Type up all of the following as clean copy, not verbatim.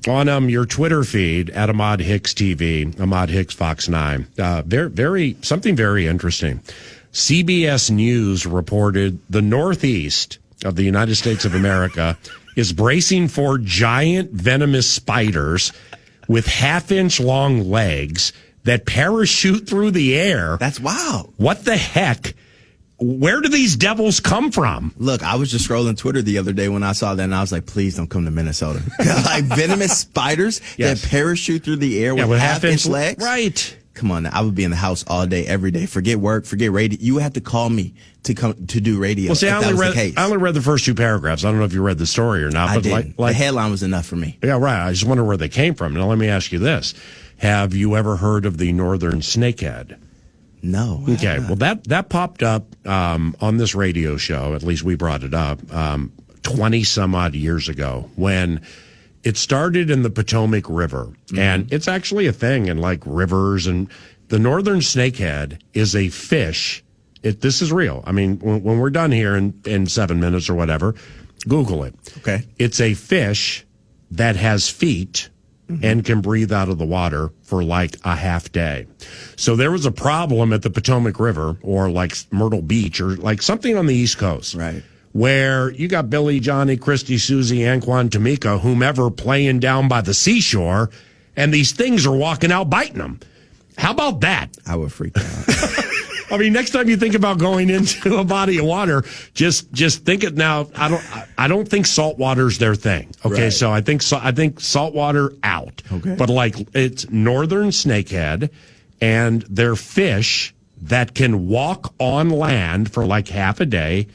on your Twitter feed at Ahmad Hicks TV, Ahmad Hicks Fox 9. Something very interesting. CBS News reported the Northeast of the United States of America is bracing for giant venomous spiders with half-inch long legs that parachute through the air. That's wild. What the heck? Where do these devils come from? Look, I was just scrolling Twitter the other day when I saw that, and I was like, please don't come to Minnesota. Like venomous spiders that parachute through the air with half-inch legs? Right. Come on, I would be in the house all day, every day. Forget work, forget radio. You would have to call me to come to do radio. Well, see, I only read the first two paragraphs. I don't know if you read the story or not. I but didn't. The headline was enough for me. Yeah, right. I just wonder where they came from. Now, let me ask you this. Have you ever heard of the northern snakehead? No. Okay, well, that popped up on this radio show. At least we brought it up 20-some-odd years ago when it started in the Potomac River. Mm-hmm. And it's actually a thing in, like, rivers. And the northern snakehead is a fish. This is real. I mean, when we're done here in 7 minutes or whatever, Google it. Okay. It's a fish that has feet and can breathe out of the water for like a half day. So there was a problem at the Potomac River or like Myrtle Beach or like something on the East Coast. Right. Where you got Billy, Johnny, Christy, Susie, Anquan, Tamika, whomever playing down by the seashore, and these things are walking out biting them. How about that? I would freak out. I mean, next time you think about going into a body of water, just think it now. I don't think salt water's their thing. Okay, right. So I think salt water out. Okay, but like it's northern snakehead, and they're fish that can walk on land for like half a day,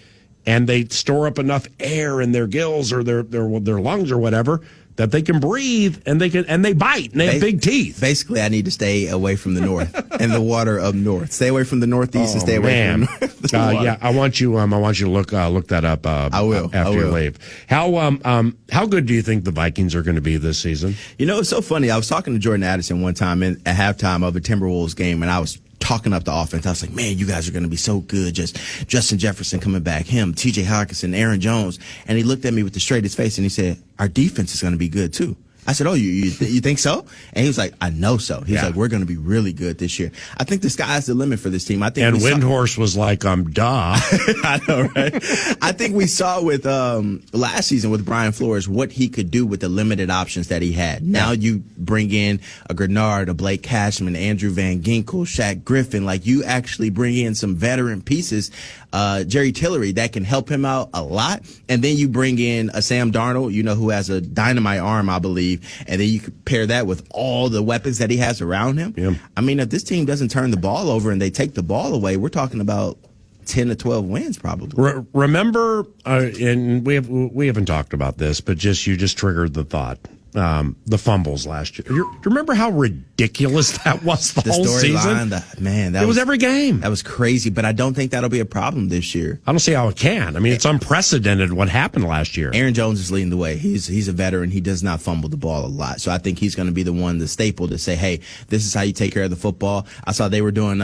and they store up enough air in their gills or their lungs or whatever that they can breathe and they bite and they have big teeth. Basically, I need to stay away from the north and the water up north. Stay away from the northeast and stay away from the north. Yeah, I want you to look that up. I will after you leave. How good do you think the Vikings are going to be this season? You know, it's so funny. I was talking to Jordan Addison one time at halftime of a Timberwolves game, and I was talking up the offense. I was like, man, you guys are going to be so good. Just Justin Jefferson coming back, him, TJ Hawkinson, Aaron Jones. And he looked at me with the straightest face and he said, our defense is going to be good too. I said, oh, you think so? And he was like, I know so. He's like, we're going to be really good this year. I think the sky's the limit for this team. I think. And Windhorse was like, duh. I know, right? I think we saw with last season with Brian Flores what he could do with the limited options that he had. Now you bring in a Grenard, a Blake Cashman, Andrew Van Ginkel, Shaq Griffin. Like you actually bring in some veteran pieces, Jerry Tillery, that can help him out a lot. And then you bring in a Sam Darnold, who has a dynamite arm, I believe. And then you could pair that with all the weapons that he has around him. Yeah. I mean, if this team doesn't turn the ball over and they take the ball away, we're talking about 10 to 12 wins probably. Remember, and we haven't talked about this, but you just triggered the thought. The fumbles last year. You remember how ridiculous that was the whole season? It was every game. That was crazy, but I don't think that'll be a problem this year. I don't see how it can. I mean, it's unprecedented what happened last year. Aaron Jones is leading the way. He's a veteran. He does not fumble the ball a lot. So I think he's going to be the one, the staple to say, hey, this is how you take care of the football. I saw they were doing,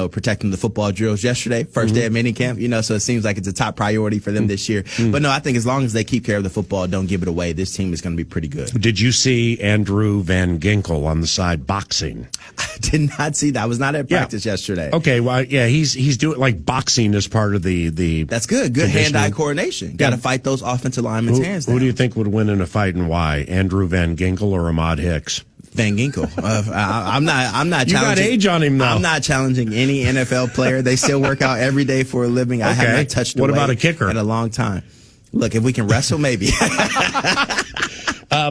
protecting the football drills yesterday, first day of minicamp, so it seems like it's a top priority for them this year. But no, I think as long as they keep care of the football, don't give it away, this team is going to be pretty good. Did you see Andrew Van Ginkel on the side boxing? I did not see that. I was not at practice yesterday. Okay, well, yeah, he's doing like boxing as part of the. That's good. Good hand-eye coordination. Got to fight those offensive linemen's hands down. Who do you think would win in a fight and why? Andrew Van Ginkel or Ahmad Hicks? Van Ginkel. I'm not. You got age on him, though. I'm not challenging any NFL player. They still work out every day for a living. I have not touched. What about a kicker? In a long time. Look, if we can wrestle, maybe. I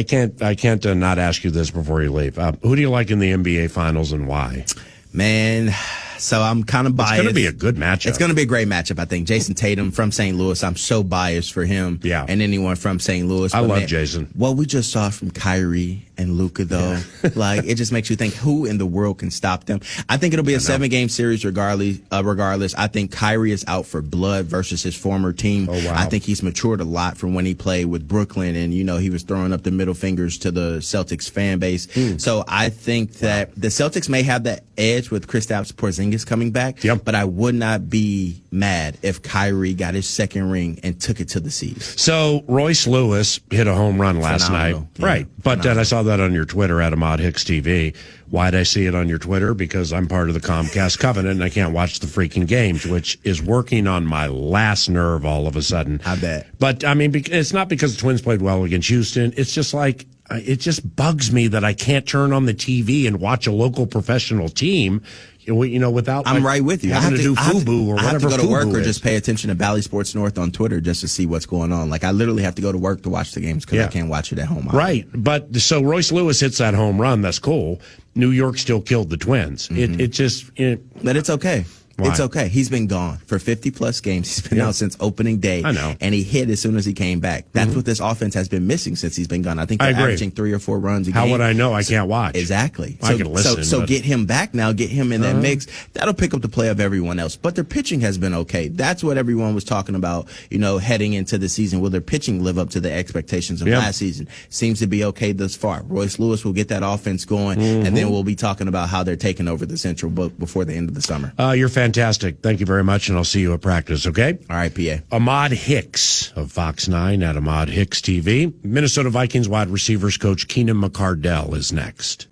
can't not ask you this before you leave. Who do you like in the NBA Finals and why? Man, so I'm kind of biased. It's going to be a good matchup. It's going to be a great matchup, I think. Jason Tatum from St. Louis. I'm so biased for him. Yeah. And anyone from St. Louis. I love Jason. What we just saw from Kyrie and Luka, though. Like, it just makes you think, who in the world can stop them? I think it'll be a 7-game series regardless. I think Kyrie is out for blood versus his former team. Oh, wow. I think he's matured a lot from when he played with Brooklyn, and, he was throwing up the middle fingers to the Celtics fan base. So I think that the Celtics may have that edge with Kristaps Porzingis coming back, but I would not be mad if Kyrie got his second ring and took it to the seas. So Royce Lewis hit a home run last night. Yeah, right. But then I saw that on your Twitter at Ahmad Hicks TV. Why'd I see it on your Twitter? Because I'm part of the Comcast Covenant and I can't watch the freaking games, which is working on my last nerve all of a sudden. I bet. But, I mean, it's not because the Twins played well against Houston. It's just like, it just bugs me that I can't turn on the TV and watch a local professional team, without. I'm right with you. I have to do FUBU or whatever. I have to go to work or is. just pay attention to Bally Sports North on Twitter just to see what's going on. Like, I literally have to go to work to watch the games because I can't watch it at home. Right. But so Royce Lewis hits that home run. That's cool. New York still killed the Twins. But it's okay. Why? It's okay. He's been gone for 50-plus games. He's been out since opening day. I know. And he hit as soon as he came back. That's what this offense has been missing since he's been gone. I think they're averaging 3 or 4 runs a game. How would I know? I can't watch. Exactly. I can listen. So get him back now. Get him in that mix. That'll pick up the play of everyone else. But their pitching has been okay. That's what everyone was talking about, heading into the season. Will their pitching live up to the expectations of last season? Seems to be okay thus far. Royce Lewis will get that offense going, and then we'll be talking about how they're taking over the Central before the end of the summer. You're fantastic. Thank you very much, and I'll see you at practice, okay? All right, PA. Ahmad Hicks of Fox 9 at Ahmad Hicks TV. Minnesota Vikings wide receivers coach Keenan McCardell is next.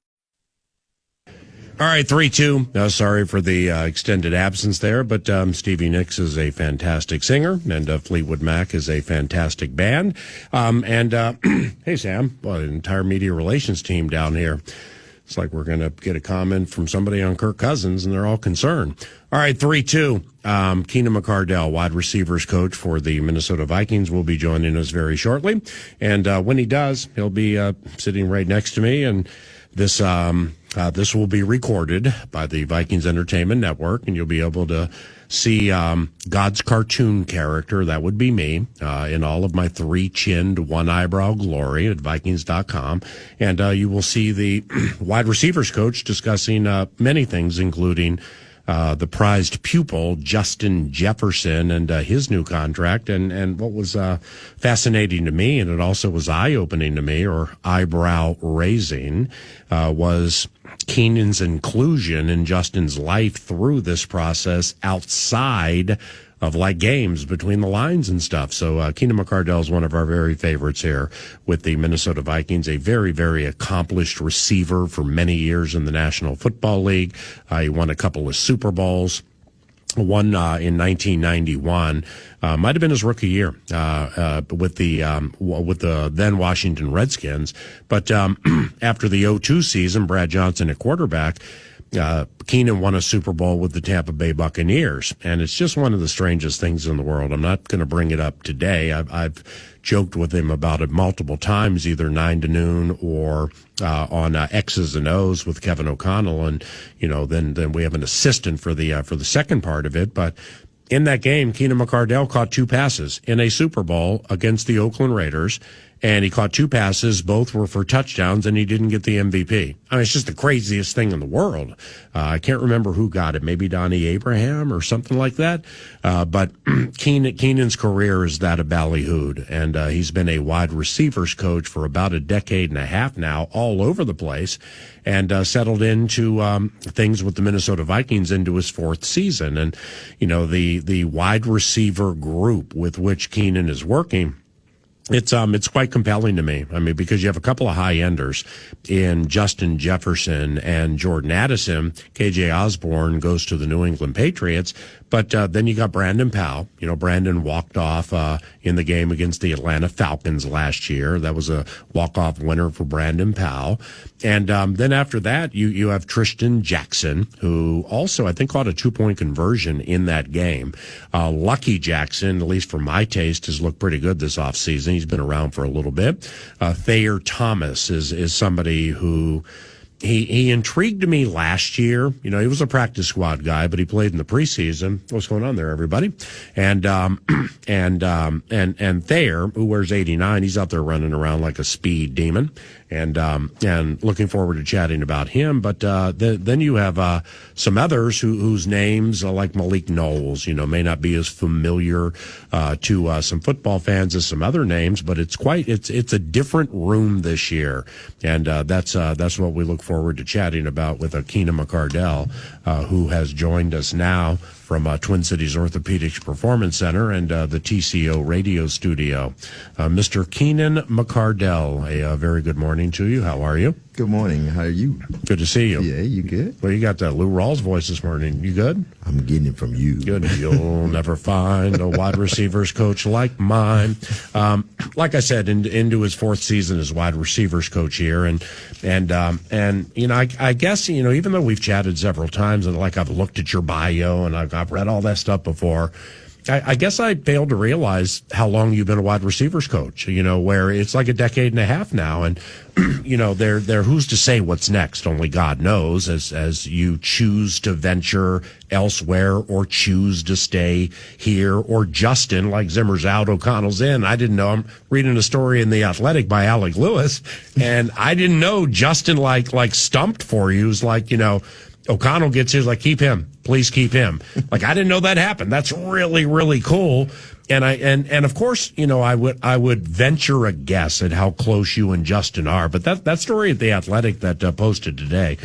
All right, 3-2. Sorry for the extended absence there, but Stevie Nicks is a fantastic singer, and Fleetwood Mac is a fantastic band. Hey, Sam, the entire media relations team down here. It's like we're going to get a comment from somebody on Kirk Cousins, and they're all concerned. All right, 3-2. Keenan McCardell, wide receivers coach for the Minnesota Vikings, will be joining us very shortly. And when he does, he'll be sitting right next to me. And this will be recorded by the Vikings Entertainment Network, and you'll be able to see God's cartoon character, that would be me, in all of my 3-chinned, 1-eyebrow glory at Vikings.com. And you will see the wide receivers coach discussing many things, including the prized pupil, Justin Jefferson, and his new contract. And what was fascinating to me, and it also was eye-opening to me, or eyebrow-raising, was Keenan's inclusion in Justin's life through this process outside of games between the lines and stuff. So Keenan McCardell is one of our very favorites here with the Minnesota Vikings, a very, very accomplished receiver for many years in the National Football League. He won a couple of Super Bowls. One in 1991, might have been his rookie year with the then Washington Redskins. But after the 2002 season, Brad Johnson at quarterback, Keenan won a Super Bowl with the Tampa Bay Buccaneers, and it's just one of the strangest things in the world. I'm not going to bring it up today. I've joked with him about it multiple times, either 9 to Noon or on X's and O's with Kevin O'Connell, and then we have an assistant for the second part of it. But in that game, Keenan McCardell caught 2 passes in a Super Bowl against the Oakland Raiders. And he caught 2 passes. Both were for touchdowns, and he didn't get the MVP. I mean, it's just the craziest thing in the world. I can't remember who got it. Maybe Donnie Abraham or something like that. But Keenan's career is that of ballyhooed, and he's been a wide receivers coach for about a decade and a half now, all over the place, and settled into things with the Minnesota Vikings into his 4th season. And the wide receiver group with which Keenan is working, it's quite compelling to me. I mean, because you have a couple of high-enders in Justin Jefferson and Jordan Addison. KJ Osborne goes to the New England Patriots. But then you got Brandon Powell. Brandon walked off in the game against the Atlanta Falcons last year. That was a walk-off winner for Brandon Powell. And then after that, you have Tristan Jackson, who also, I think, caught a 2-point conversion in that game. Lucky Jackson, at least for my taste, has looked pretty good this offseason. He's been around for a little bit. Thayer Thomas is somebody who he intrigued me last year. You know, he was a practice squad guy, but he played in the preseason. What's going on there, everybody? And Thayer, who wears 89, he's out there running around like a speed demon. And looking forward to chatting about him. But then you have some others whose names, like Malik Knowles, you know, may not be as familiar to some football fans as some other names, but it's a different room this year, and that's what we look forward to chatting about with Keenan McCardell, who has joined us now from Twin Cities Orthopedics Performance Center and the TCO radio studio. Mr. Keenan McCardell, a very good morning to you. How are you? Good morning. How are you? Good to see you. Yeah, you good? Well, you got that Lou Rawls voice this morning. You good? I'm getting it from you. Good. You'll never find a wide receivers coach like mine. Like I said, into his fourth season as wide receivers coach here, and you know, I guess, you know, even though we've chatted several times and like I've looked at your bio and I've read all that stuff before, I guess I failed to realize how long you've been a wide receivers coach, you know, where it's like a decade and a half now. And, you know, they're who's to say what's next? Only God knows as you choose to venture elsewhere or choose to stay here, or Justin, like Zimmer's out, O'Connell's in. I didn't know. I'm reading a story in The Athletic by Alec Lewis, and I didn't know Justin like stumped for you. It's like, you know, O'Connell gets his, like, keep him. Please keep him. Like, I didn't know that happened. That's really, really cool. And of course, you know, I would venture a guess at how close you and Justin are. But that story at The Athletic that posted today,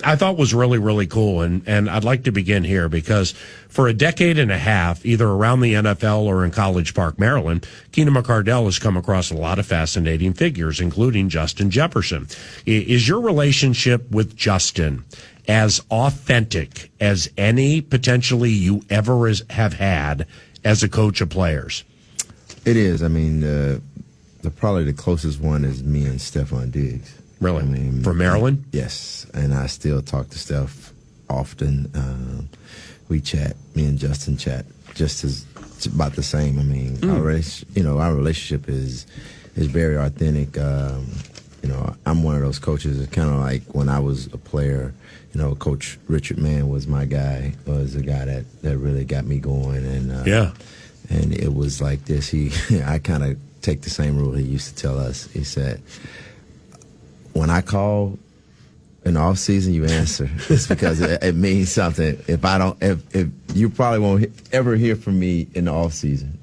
I thought was really, really cool. And I'd like to begin here because for a decade and a half, either around the NFL or in College Park, Maryland, Keenan McCardell has come across a lot of fascinating figures, including Justin Jefferson. Is your relationship with Justin as authentic as any potentially you ever have had as a coach of players? It is. I mean, probably the closest one is me and Stephon Diggs. Really? I mean, from Maryland? Yes, and I still talk to Steph often. We chat. Me and Justin chat just as about the same. I mean, our relationship is very authentic. You know, I'm one of those coaches that kind of like when I was a player, you know, Coach Richard Mann was my guy, was the guy that really got me going. And and it was like this. I kind of take the same rule he used to tell us. He said, when I call in the off season, you answer. It's because it means something. If you probably won't ever hear from me in the off season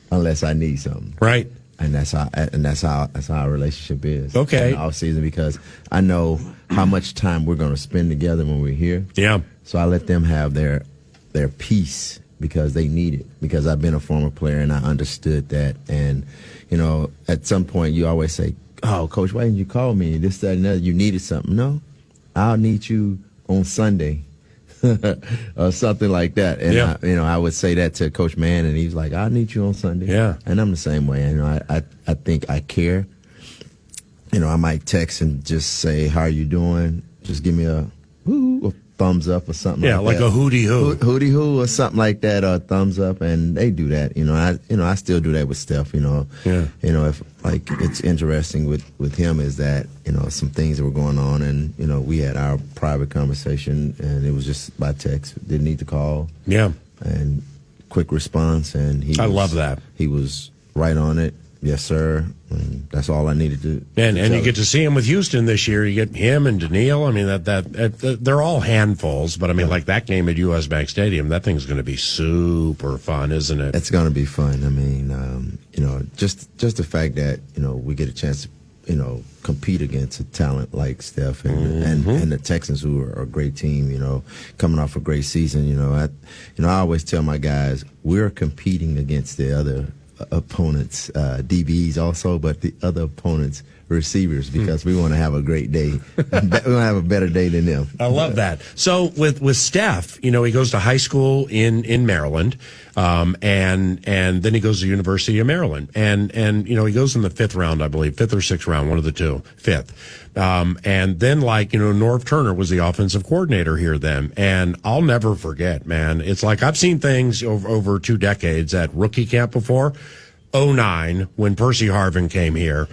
unless I need something. Right. And that's how our relationship is. Okay. In the off season, because I know how much time we're going to spend together when we're here. Yeah. So I let them have their peace because they need it. Because I've been a former player and I understood that. And you know, at some point you always say, "Oh, Coach, why didn't you call me? This, that, and that. You needed something." No, I'll need you on Sunday. Or something like that. And I would say that to Coach Mann, and he's like, "I need you on Sunday." Yeah. And I'm the same way. You know, I think I care. You know, I might text and just say, "How are you doing?" Just give me a thumbs up or something. Yeah, like a hootie hoo. Hootie hoo or something like that, or a thumbs up, and they do that. You know, I still do that with Steph. You know, You know, if like it's interesting with him is that, you know, some things that were going on, and you know, we had our private conversation, and it was just by text. Didn't need to call. Yeah. And quick response, and I love that. He was right on it. Yes, sir. And that's all I needed to. And you get to see him with Houston this year. You get him and Daniil. I mean, that they're all handfuls, but I mean, like that game at US Bank Stadium, that thing's going to be super fun, isn't it? It's going to be fun. I mean, you know, just the fact that, you know, we get a chance to, you know, compete against a talent like Steph and the Texans, who are a great team, you know, coming off a great season. You know, I always tell my guys, we're competing against the other opponents, DBs also, but the other opponents, receivers, because we want to have a great day. We want to have a better day than them. I love that. So with Steph, you know, he goes to high school in Maryland, and then he goes to the University of Maryland, and you know, he goes in the fifth round, I believe, fifth or sixth round, one of the two, fifth. And then, like, you know, Norv Turner was the offensive coordinator here then. And I'll never forget, man. It's like I've seen things over 2 decades at rookie camp before. 2009, when Percy Harvin came here,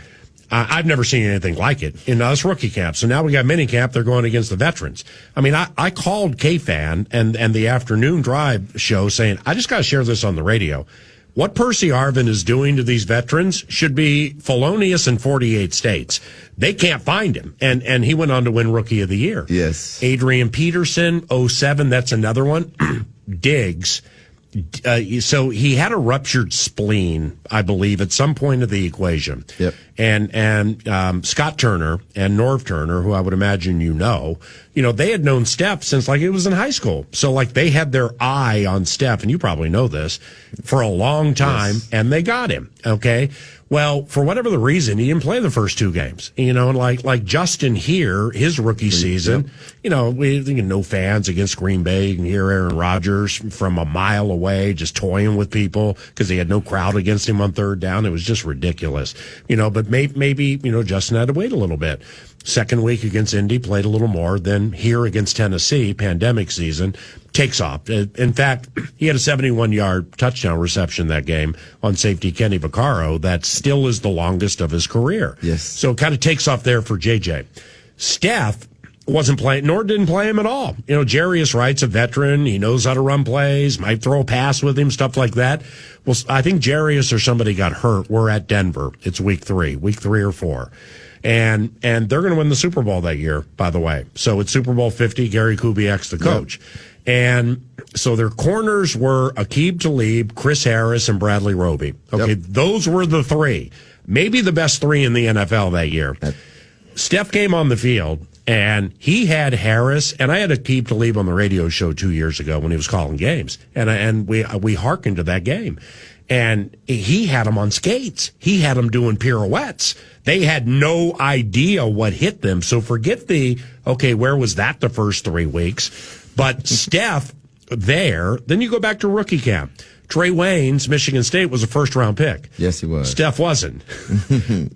I've never seen anything like it in us rookie camp. So now we got mini camp. They're going against the veterans. I mean, I called KFAN and the afternoon drive show saying, I just got to share this on the radio. What Percy Harvin is doing to these veterans should be felonious in 48 states. They can't find him. And he went on to win Rookie of the Year. Yes. Adrian Peterson, 07, that's another one. Diggs. So he had a ruptured spleen, I believe, at some point of the equation. Yep. And Scott Turner and Norv Turner, who I would imagine they had known Steph since like it was in high school. So like they had their eye on Steph, and you probably know this, for a long time, yes. And they got him. Okay. Well, for whatever the reason, he didn't play the first 2 games. Like Justin here, his rookie season, yep. We no fans against Green Bay. You can hear Aaron Rodgers from a mile away just toying with people because he had no crowd against him on 3rd down. It was just ridiculous. But maybe Justin had to wait a little bit. Second week against Indy, played a little more. Then here against Tennessee, pandemic season, takes off. In fact, he had a 71-yard touchdown reception that game on safety Kenny Vaccaro. That still is the longest of his career. Yes. So it kind of takes off there for JJ. Steph wasn't playing, nor didn't play him at all. Jarius Wright's a veteran. He knows how to run plays, might throw a pass with him, stuff like that. Well, I think Jarius or somebody got hurt. We're at Denver. It's week 3 or 4. And they're going to win the Super Bowl that year, by the way. So it's Super Bowl 50, Gary Kubiak's the coach. Yep. And so their corners were Aqib Talib, Chris Harris, and Bradley Roby. Okay, yep. Those were the 3. Maybe the best 3 in the NFL that year. Steph came on the field, and he had Harris, and I had Aqib Talib on the radio show 2 years ago when he was calling games. And we hearkened to that game. And he had them on skates. He had them doing pirouettes. They had no idea what hit them. So forget where was that the first 3 weeks? But Steph there, then you go back to rookie camp. Trey Waynes, Michigan State, was a first-round pick. Yes, he was. Steph wasn't.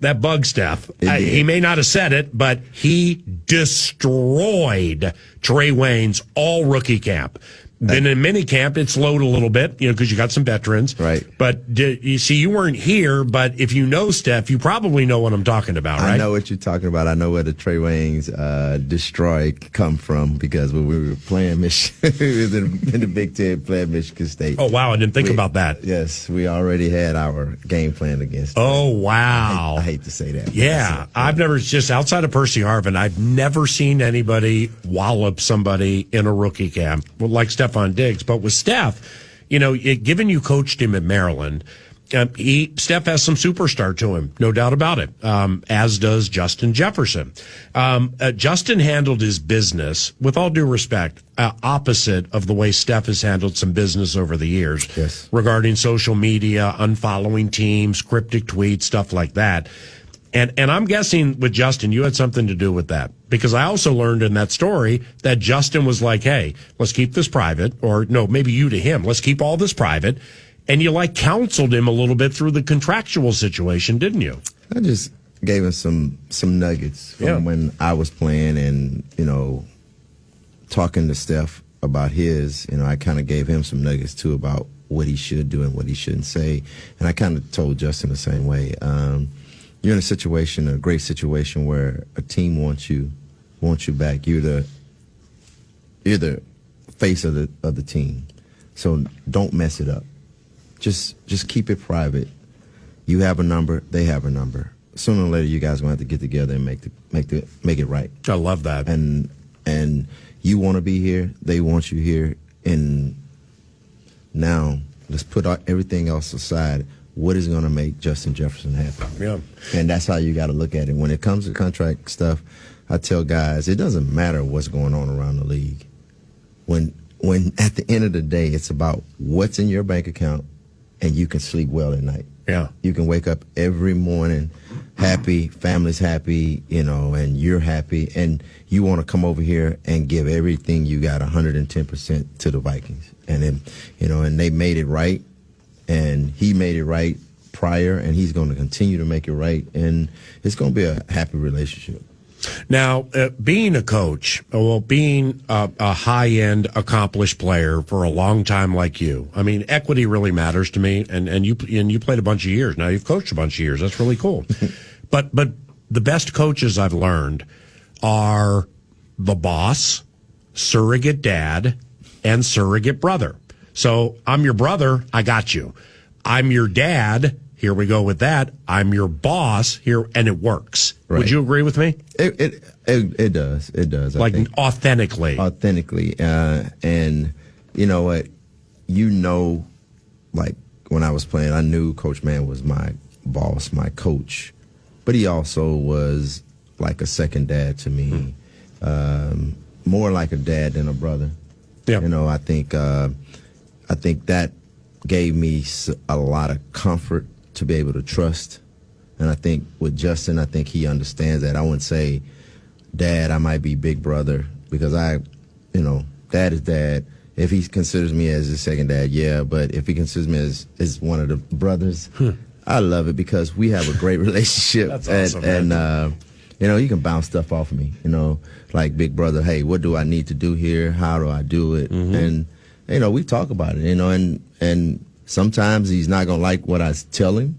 That bugged Steph. He may not have said it, but he destroyed Trey Waynes all rookie camp. Then in minicamp, it slowed a little bit, because you got some veterans. Right. But you see, you weren't here, but if you know Steph, you probably know what I'm talking about, right? I know what you're talking about. I know where the Trey Waynes destroy come from, because when we were playing Michigan, we was in the Big Ten playing Michigan State. Oh, wow. I didn't think about that. Yes. We already had our game plan against them. Oh, wow. I hate to say that. Yeah. I've never, just outside of Percy Harvin, I've never seen anybody wallop somebody in a rookie camp, like Stephon Diggs. But with Steph, given you coached him at Maryland, Steph has some superstar to him, no doubt about it, as does Justin Jefferson. Justin handled his business, with all due respect, opposite of the way Steph has handled some business over the years. Yes. Regarding social media, unfollowing teams, cryptic tweets, stuff like that. And I'm guessing with Justin, you had something to do with that, because I also learned in that story that Justin was like, hey, let's keep this private, or no, maybe you to him, let's keep all this private. And you counseled him a little bit through the contractual situation, didn't you? I just gave him some nuggets from when I was playing, and, talking to Steph about his, I kind of gave him some nuggets too about what he should do and what he shouldn't say. And I kind of told Justin the same way. You're in a great situation where a team wants you back. You're the face of the team. So don't mess it up. Just keep it private. You have a number, they have a number. Sooner or later, you guys are gonna have to get together and make it right. I love that. And you want to be here, they want you here, and now let's put everything else aside. What is going to make Justin Jefferson happy? Yeah. And that's how you got to look at it. When it comes to contract stuff, I tell guys, it doesn't matter what's going on around the league. When at the end of the day, it's about what's in your bank account, and you can sleep well at night. Yeah. You can wake up every morning happy, family's happy, and you're happy, and you want to come over here and give everything you got 110% to the Vikings. And then, and they made it right. And he made it right prior, and he's going to continue to make it right, and it's going to be a happy relationship. Now, being a coach, being a high-end, accomplished player for a long time like you, I mean, equity really matters to me, and you played a bunch of years. Now you've coached a bunch of years. That's really cool. But the best coaches I've learned are the boss, surrogate dad, and surrogate brother. So I'm your brother, I got you. I'm your dad, here we go with that. I'm your boss here, and it works. Right. Would you agree with me? It does. It does. Like I think. authentically. And you know what? Like when I was playing, I knew Coach Mann was my boss, my coach, but he also was like a second dad to me, more like a dad than a brother. Yeah. I think that gave me a lot of comfort to be able to trust. And I think with Justin, I think he understands that. I wouldn't say, Dad, I might be big brother, because Dad is Dad. If he considers me as his second dad, yeah. But if he considers me as one of the brothers, I love it because we have a great relationship. That's awesome, and you can bounce stuff off of me. Like big brother. Hey, what do I need to do here? How do I do it? And we talk about it. And sometimes he's not gonna like what I tell him.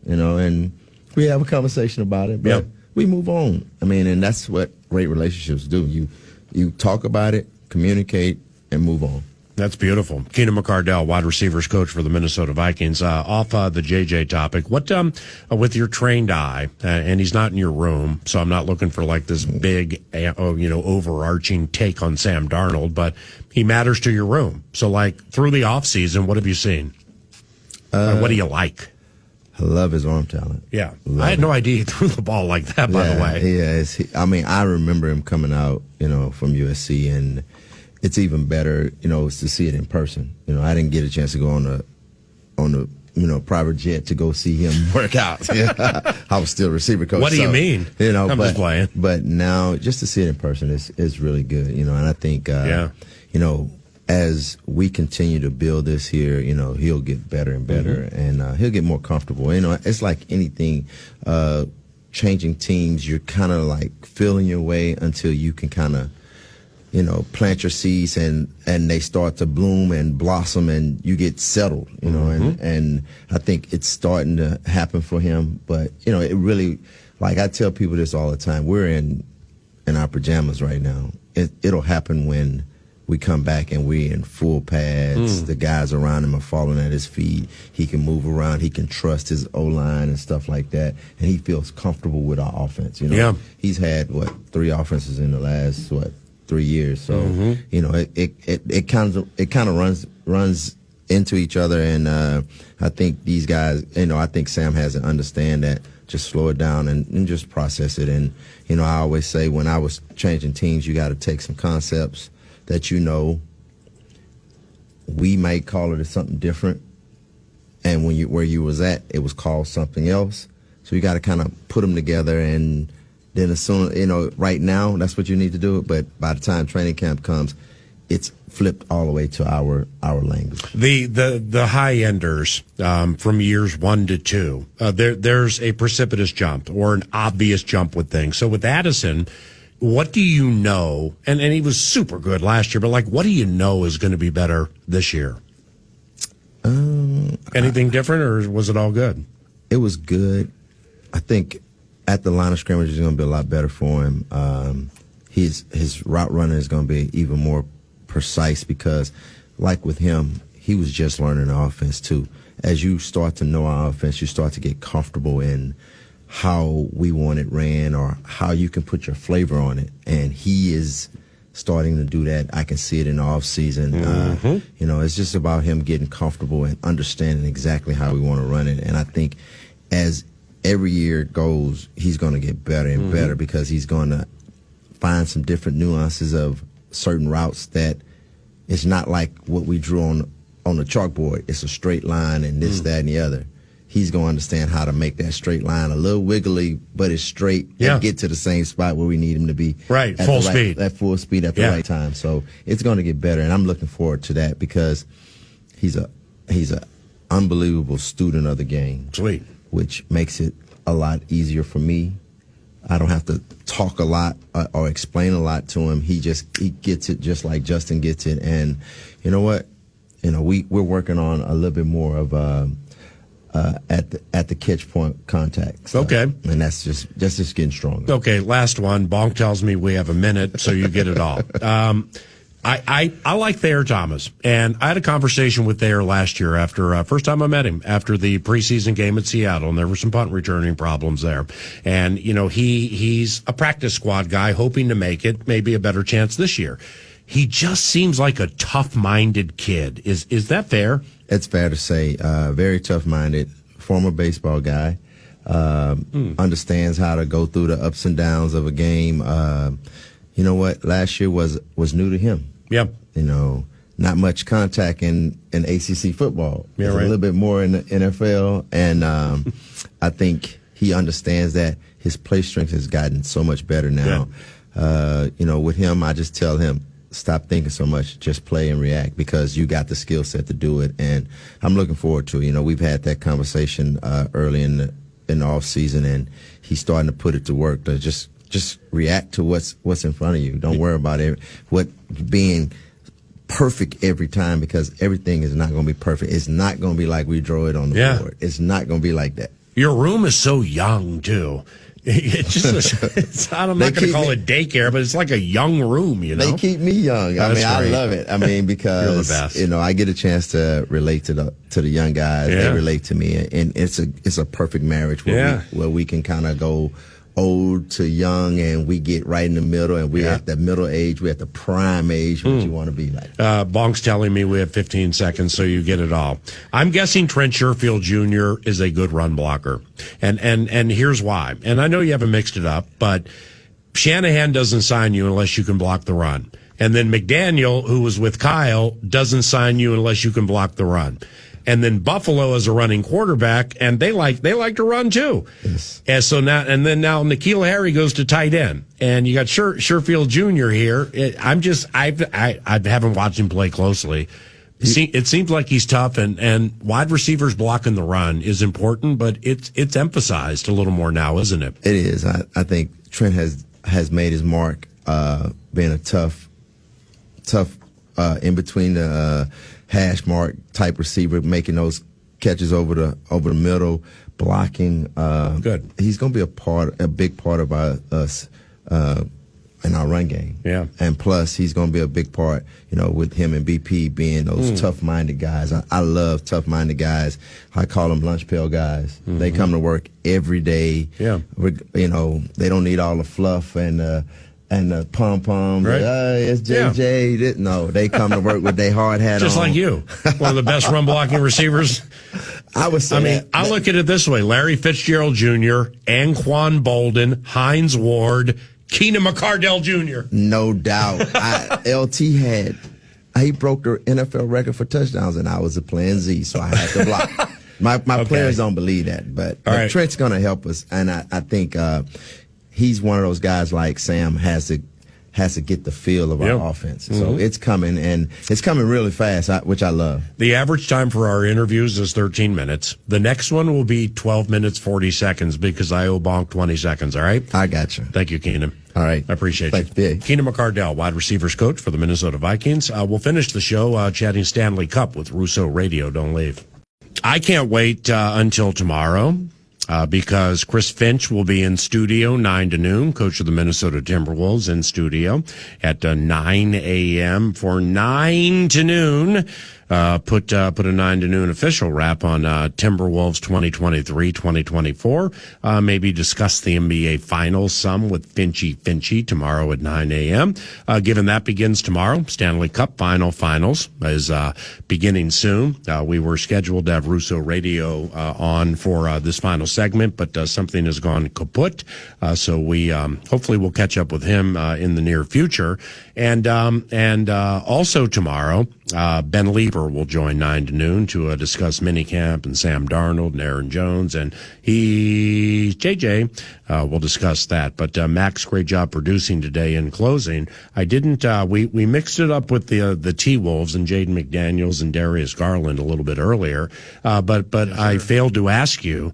And we have a conversation about it. But we move on. And that's what great relationships do. You talk about it, communicate, and move on. That's beautiful. Keenan McCardell, wide receivers coach for the Minnesota Vikings. Off the JJ topic, what with your trained eye, and he's not in your room, so I'm not looking for like this big, overarching take on Sam Darnold, but he matters to your room. So, like through the off season, what have you seen? What do you like? I love his arm talent. Yeah, I had no idea he threw the ball like that. By the way, yeah. I remember him coming out, from USC, and it's even better, to see it in person. I didn't get a chance to go on the private jet to go see him work out. I was still receiver coach. What do you mean? I'm just playing. But now, just to see it in person is really good. And I think, as we continue to build this here, he'll get better and better, and he'll get more comfortable. It's like anything. Changing teams, you're kind of like feeling your way until you can kind of, plant your seeds and they start to bloom and blossom and you get settled, and I think it's starting to happen for him. But, it really, like I tell people this all the time, we're in our pajamas right now. It'll happen when we come back and we're in full pads. The guys around him are falling at his feet. He can move around. He can trust his O-line and stuff like that. And he feels comfortable with our offense. He's had, 3 offenses in the last, 3 years. So, it kind of runs into each other. And I think these guys, I think Sam has to understand that. Just slow it down and just process it. And, I always say when I was changing teams, you got to take some concepts that we might call it as something different. And where you was at, it was called something else. So you got to kind of put them together, and then as soon, right now, that's what you need to do. But by the time training camp comes, it's flipped all the way to our language. The high enders from years 1 to 2, there's a precipitous jump or an obvious jump with things. So with Addison, what do you know? And he was super good last year, but what do you know is going to be better this year? Anything different, or was it all good? It was good. I think at the line of scrimmage is going to be a lot better for him. His route running is going to be even more precise because, like with him, he was just learning the offense too. As you start to know our offense, you start to get comfortable in how we want it ran or how you can put your flavor on it. And he is starting to do that. I can see it in the off season. It's just about him getting comfortable and understanding exactly how we want to run it. And I think as every year goes, he's going to get better and better because he's going to find some different nuances of certain routes that it's not like what we drew on the chalkboard. It's a straight line and this, that, and the other. He's going to understand how to make that straight line a little wiggly, but it's straight and get to the same spot where we need him to be. Right, full speed. At full speed at the right time. So it's going to get better, and I'm looking forward to that because he's a unbelievable student of the game. Sweet. Which makes it a lot easier for me. I don't have to talk a lot or explain a lot to him. He gets it just like Justin gets it. And you know what? We're working on a little bit more of at the catch point contact. Okay. And that's just getting stronger. Okay, last one. Bonk tells me we have a minute, so you get it all. I like Thayer Thomas, and I had a conversation with Thayer last year after first time I met him after the preseason game at Seattle, and there were some punt returning problems there. And he's a practice squad guy, hoping to make it, maybe a better chance this year. He just seems like a tough-minded kid. Is that fair? It's fair to say. Very tough-minded, former baseball guy. Understands how to go through the ups and downs of a game. You know what? Last year was new to him. Yep. Not much contact in ACC football. Yeah, right. A little bit more in the NFL, and I think he understands that his play strength has gotten so much better now. Yeah. With him, I just tell him, stop thinking so much, just play and react, because you got the skill set to do it. And I'm looking forward to it. We've had that conversation early in the off season, and he's starting to put it to work. To just react to what's in front of you. Don't worry about what being perfect every time, because everything is not going to be perfect. It's not going to be like we draw it on the board. It's not going to be like that. Your room is so young too. I'm not going to call it daycare, but it's like a young room, They keep me young. I love it. Because you're the best. I get a chance to relate to the young guys. Yeah. They relate to me, and it's a perfect marriage where we can kind of go old to young, and we get right in the middle, and we're at the middle age. We're at the prime age, what you want to be like. Bonk's telling me we have 15 seconds, so you get it all. I'm guessing Trent Sherfield Jr. is a good run blocker, and here's why. And I know you haven't mixed it up, but Shanahan doesn't sign you unless you can block the run. And then McDaniel, who was with Kyle, doesn't sign you unless you can block the run. And then Buffalo is a running quarterback, and they like to run too. Yes. And so now N'Keal Harry goes to tight end, and you got Sherfield Jr. here. I haven't watched him play closely. It seems like he's tough, and wide receivers blocking the run is important, but it's emphasized a little more now, isn't it? It is. I think Trent has made his mark being a tough in between the hash mark type receiver, making those catches over the middle, blocking. Good. He's going to be a big part of us in our run game. Yeah. And plus, he's going to be a big part, with him and BP being those tough-minded guys. I love tough-minded guys. I call them lunch pail guys. Mm-hmm. They come to work every day. Yeah. They don't need all the fluff and the pom-pom, right. It's JJ. Yeah. No, they come to work with their hard hat just on. Just like you. One of the best run-blocking receivers. I would say I look at it this way. Larry Fitzgerald Jr., Anquan Bolden, Hines Ward, Keenan McCardell Jr. No doubt. LT he broke the NFL record for touchdowns, and I was a Plan Z, so I had to block. My players don't believe that, but right. Trent's going to help us, and I think he's one of those guys like Sam has to get the feel of our offense. So it's coming, and it's coming really fast, which I love. The average time for our interviews is 13 minutes. The next one will be 12 minutes, 40 seconds because I owe Bonk 20 seconds, all right? I got you. Thank you, Keenan. All right. I appreciate Thanks, you. Big. Keenan McCardell, wide receivers coach for the Minnesota Vikings. We'll finish the show chatting Stanley Cup with Russo Radio. Don't leave. I can't wait until tomorrow. Because Chris Finch will be in studio 9 to noon, coach of the Minnesota Timberwolves in studio at 9 a.m. for 9 to noon. Put a 9 to noon official wrap on Timberwolves 2023-2024. Maybe discuss the NBA Finals some with Finchy tomorrow at 9 a.m. Given that begins tomorrow, Stanley Cup Finals is beginning soon. We were scheduled to have Russo Radio on for this final segment, but something has gone kaput. So we hopefully we'll catch up with him in the near future. And also tomorrow, Ben Lieber will join 9 to noon to discuss minicamp and Sam Darnold and Aaron Jones, and JJ will discuss that. But Max, great job producing today. In closing, I didn't. We mixed it up with the T-Wolves and Jaden McDaniels and Darius Garland a little bit earlier, but yes, I failed to ask you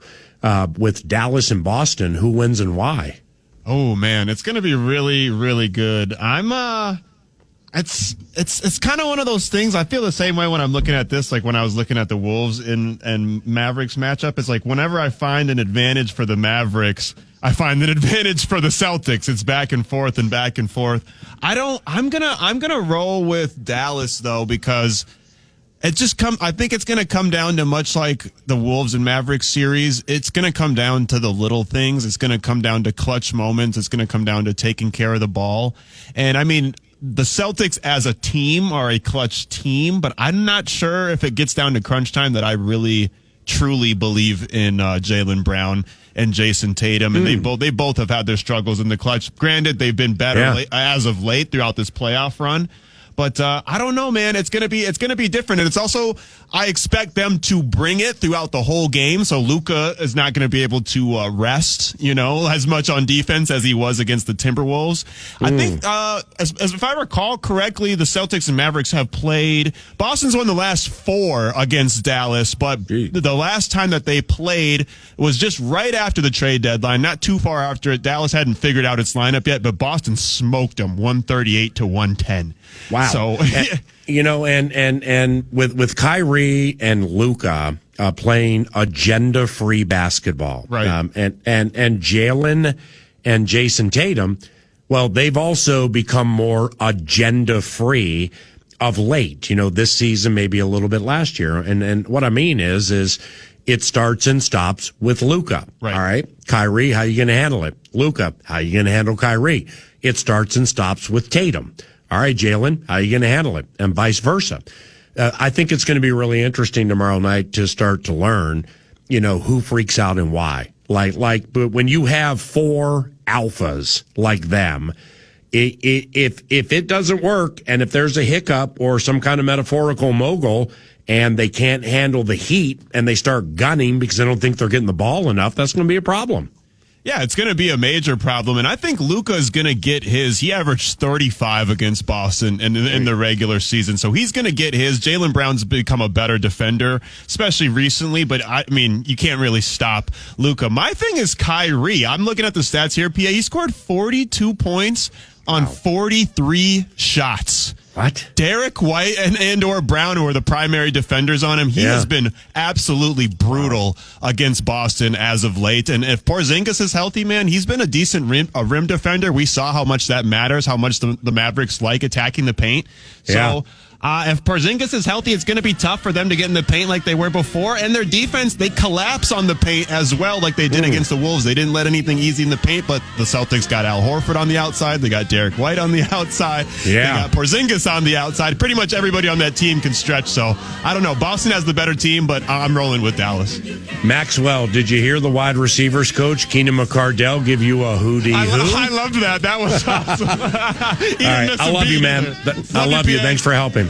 with Dallas and Boston who wins and why. Oh man, it's going to be really, really good. It's kind of one of those things. I feel the same way when I'm looking at this, like when I was looking at the Wolves and Mavericks matchup. It's like whenever I find an advantage for the Mavericks, I find an advantage for the Celtics. It's back and forth and back and forth. I'm gonna roll with Dallas though, because I think it's gonna come down to, much like the Wolves and Mavericks series, it's gonna come down to the little things. It's gonna come down to clutch moments. It's gonna come down to taking care of the ball. And I mean, the Celtics as a team are a clutch team, but I'm not sure if it gets down to crunch time that I really truly believe in Jaylen Brown and Jason Tatum, and they both have had their struggles in the clutch. Granted, they've been better as of late throughout this playoff run. But I don't know, man. It's gonna be different, and it's also, I expect them to bring it throughout the whole game. So Luka is not going to be able to rest, as much on defense as he was against the Timberwolves. I think, as if I recall correctly, the Celtics and Mavericks have played. Boston's won the last 4 against Dallas, but the last time that they played was just right after the trade deadline, not too far after it. Dallas hadn't figured out its lineup yet, but Boston smoked them 138-110. Wow. So, and with Kyrie and Luka playing agenda-free basketball, right? And Jalen and Jason Tatum, well, they've also become more agenda-free of late. This season, maybe a little bit last year. And what I mean is it starts and stops with Luka. Right. All right, Kyrie, how you going to handle it? Luka, how you going to handle Kyrie? It starts and stops with Tatum. All right, Jalen, how are you going to handle it? And vice versa. I think it's going to be really interesting tomorrow night to start to learn, who freaks out and why. But when you have 4 alphas like them, if it doesn't work, and if there's a hiccup or some kind of metaphorical mogul, and they can't handle the heat, and they start gunning because they don't think they're getting the ball enough, that's going to be a problem. Yeah, it's going to be a major problem, and I think Luka is going to get his. He averaged 35 against Boston in the regular season, so he's going to get his. Jaylen Brown's become a better defender, especially recently, but I mean, you can't really stop Luka. My thing is Kyrie. I'm looking at the stats here, PA. He scored 42 points on 43 shots. What? Derek White and or Brown, who are the primary defenders on him, he has been absolutely brutal against Boston as of late. And if Porzingis is healthy, man, he's been a decent rim defender. We saw how much that matters, how much the Mavericks like attacking the paint. So if Porzingis is healthy, it's going to be tough for them to get in the paint like they were before. And their defense, they collapse on the paint as well, like they did against the Wolves. They didn't let anything easy in the paint, but the Celtics got Al Horford on the outside. They got Derek White on the outside. They got Porzingis on the outside. Pretty much everybody on that team can stretch. So I don't know. Boston has the better team, but I'm rolling with Dallas. Maxwell, did you hear the wide receivers coach, Keenan McCardell, give you a hootie-hoo? I loved that. That was awesome. All right. I love you, man. I love you. Thanks for helping.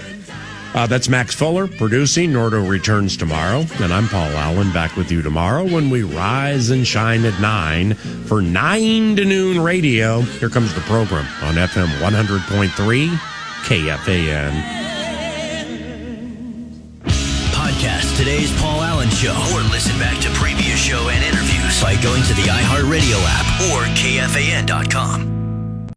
That's Max Fuller producing. Nordo returns tomorrow. And I'm Paul Allen, back with you tomorrow when we rise and shine at 9 for 9 to noon radio. Here comes the program on FM 100.3 KFAN. Podcast today's Paul Allen Show, or listen back to previous show and interviews by going to the iHeartRadio app or KFAN.com.